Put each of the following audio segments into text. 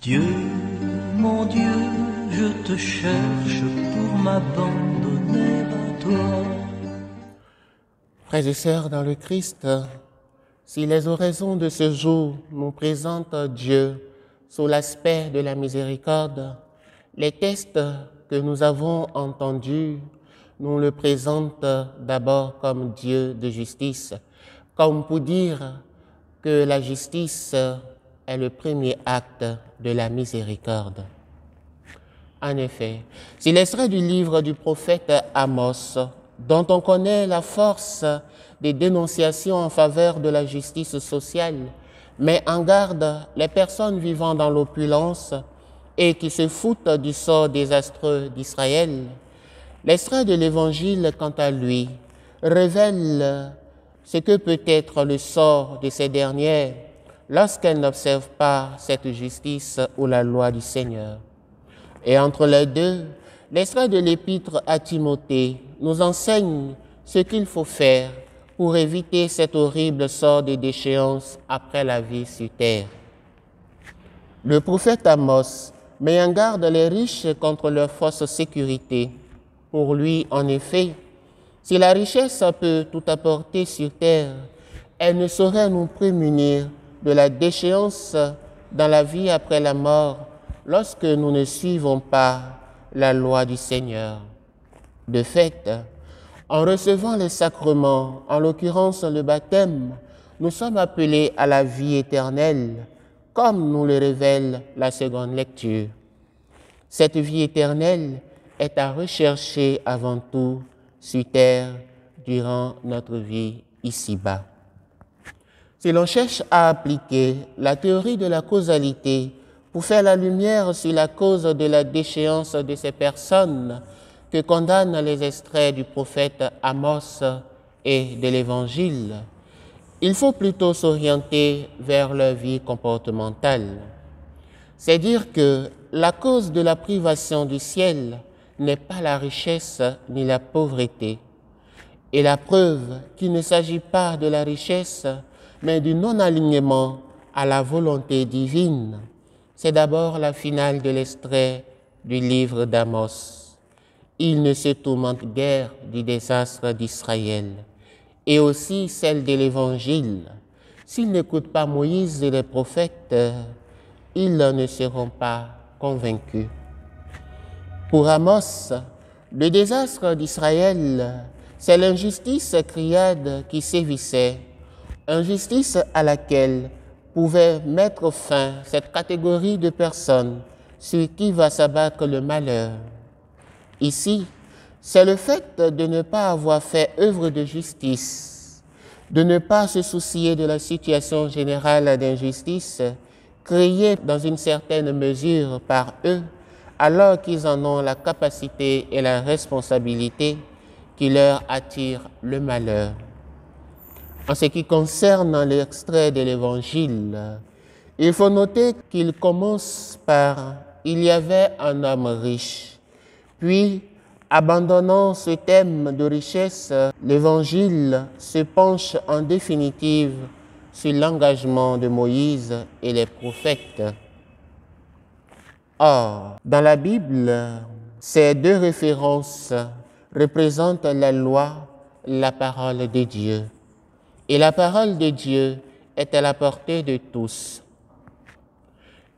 Dieu, mon Dieu, je te cherche pour m'abandonner à toi. Frères et sœurs dans le Christ, si les oraisons de ce jour nous présentent Dieu sous l'aspect de la miséricorde, les textes que nous avons entendus nous le présentent d'abord comme Dieu de justice, comme pour dire que la justice est le premier acte de la miséricorde. En effet, si l'extrait du livre du prophète Amos, dont on connaît la force des dénonciations en faveur de la justice sociale, met en garde les personnes vivant dans l'opulence et qui se foutent du sort désastreux d'Israël, l'extrait de l'Évangile, quant à lui, révèle ce que peut être le sort de ces dernières lorsqu'elles n'observent pas cette justice ou la loi du Seigneur. Et entre les deux, l'extrait de l'épître à Timothée nous enseigne ce qu'il faut faire pour éviter cet horrible sort de déchéance après la vie sur terre. Le prophète Amos met en garde les riches contre leur fausse sécurité. Pour lui, en effet, si la richesse peut tout apporter sur terre, elle ne saurait nous prémunir de la déchéance dans la vie après la mort lorsque nous ne suivons pas la loi du Seigneur. De fait, en recevant les sacrements, en l'occurrence le baptême, nous sommes appelés à la vie éternelle, comme nous le révèle la seconde lecture. Cette vie éternelle est à rechercher avant tout sur terre durant notre vie ici-bas. Si l'on cherche à appliquer la théorie de la causalité pour faire la lumière sur la cause de la déchéance de ces personnes que condamnent les extraits du prophète Amos et de l'Évangile, il faut plutôt s'orienter vers leur vie comportementale. C'est dire que la cause de la privation du ciel n'est pas la richesse ni la pauvreté. Et la preuve qu'il ne s'agit pas de la richesse, mais du non-alignement à la volonté divine, c'est d'abord la finale de l'extrait du livre d'Amos. Il ne se tourmente guère du désastre d'Israël, et aussi celle de l'Évangile. S'ils n'écoutent pas Moïse et les prophètes, ils ne seront pas convaincus. Pour Amos, le désastre d'Israël, c'est l'injustice criade qui sévissait, injustice à laquelle pouvait mettre fin cette catégorie de personnes sur qui va s'abattre le malheur. Ici, c'est le fait de ne pas avoir fait œuvre de justice, de ne pas se soucier de la situation générale d'injustice créée dans une certaine mesure par eux, alors qu'ils en ont la capacité et la responsabilité qui leur attire le malheur. En ce qui concerne l'extrait de l'Évangile, il faut noter qu'il commence par « il y avait un homme riche ». Puis, abandonnant ce thème de richesse, l'Évangile se penche en définitive sur l'engagement de Moïse et les prophètes. Or, dans la Bible, ces deux références représentent la loi, la parole de Dieu. Et la parole de Dieu est à la portée de tous.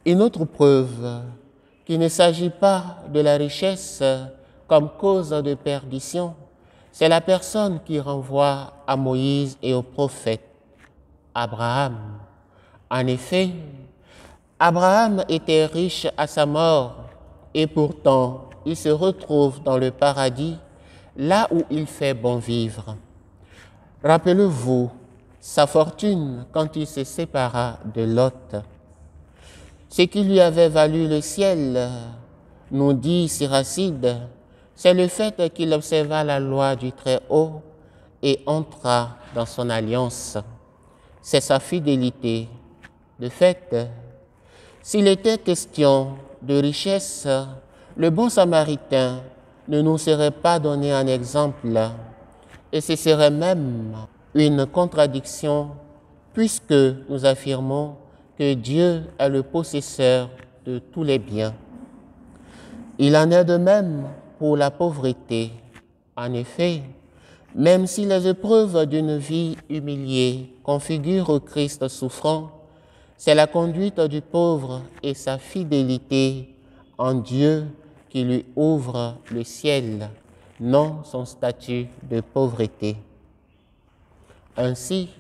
Une autre preuve qu'il ne s'agit pas de la richesse comme cause de perdition, c'est la personne qui renvoie à Moïse et aux prophètes, Abraham. En effet, Abraham était riche à sa mort et pourtant il se retrouve dans le paradis, là où il fait bon vivre. Rappelez-vous sa fortune quand il se sépara de Lot. Ce qui lui avait valu le ciel, nous dit Siracide, c'est le fait qu'il observa la loi du Très-Haut et entra dans son alliance. C'est sa fidélité. De fait, s'il était question de richesse, le bon Samaritain ne nous serait pas donné un exemple, et ce serait même une contradiction puisque nous affirmons que Dieu est le possesseur de tous les biens. Il en est de même pour la pauvreté. En effet, même si les épreuves d'une vie humiliée configurent au Christ souffrant, c'est la conduite du pauvre et sa fidélité en Dieu qui lui ouvre le ciel, non son statut de pauvreté. Ainsi,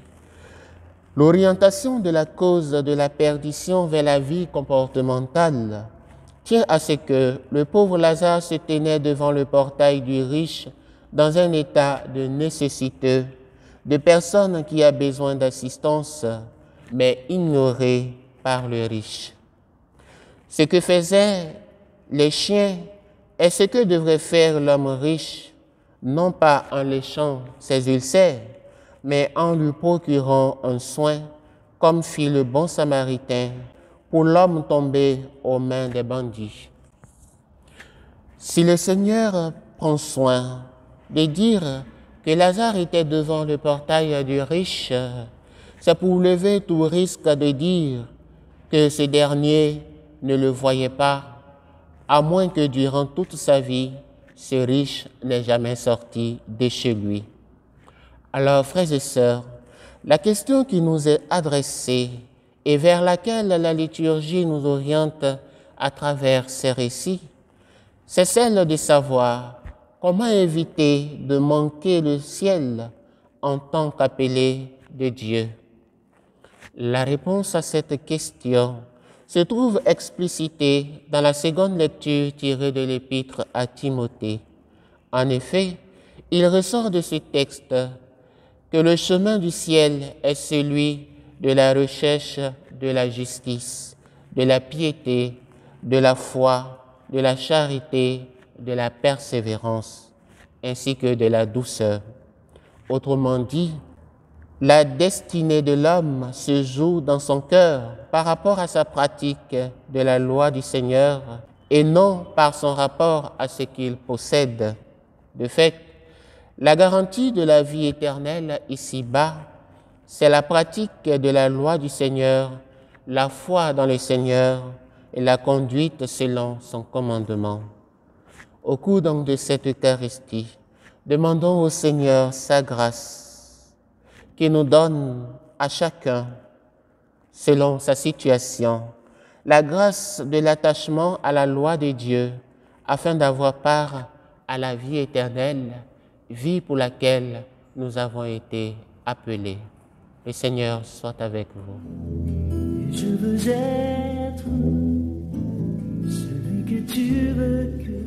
l'orientation de la cause de la perdition vers la vie comportementale tient à ce que le pauvre Lazare se tenait devant le portail du riche dans un état de nécessiteux, de personne qui a besoin d'assistance, mais ignorée par le riche. Ce que faisaient les chiens est ce que devrait faire l'homme riche, non pas en léchant ses ulcères, mais en lui procurant un soin, comme fit le bon Samaritain pour l'homme tombé aux mains des bandits. Si le Seigneur prend soin de dire que Lazare était devant le portail du riche, c'est pour lever tout risque de dire que ce dernier ne le voyait pas, à moins que durant toute sa vie, ce riche n'ait jamais sorti de chez lui. Alors, frères et sœurs, la question qui nous est adressée et vers laquelle la liturgie nous oriente à travers ces récits, c'est celle de savoir comment éviter de manquer le ciel en tant qu'appelé de Dieu. La réponse à cette question se trouve explicitée dans la seconde lecture tirée de l'épître à Timothée. En effet, il ressort de ce texte que le chemin du ciel est celui de la recherche de la justice, de la piété, de la foi, de la charité, de la persévérance, ainsi que de la douceur. Autrement dit, la destinée de l'homme se joue dans son cœur par rapport à sa pratique de la loi du Seigneur et non par son rapport à ce qu'il possède. De fait, la garantie de la vie éternelle ici-bas, c'est la pratique de la loi du Seigneur, la foi dans le Seigneur et la conduite selon son commandement. Au cours donc de cette Eucharistie, demandons au Seigneur sa grâce, qui nous donne à chacun, selon sa situation, la grâce de l'attachement à la loi de Dieu, afin d'avoir part à la vie éternelle, vie pour laquelle nous avons été appelés. Le Seigneur soit avec vous. Je veux être celui que tu veux que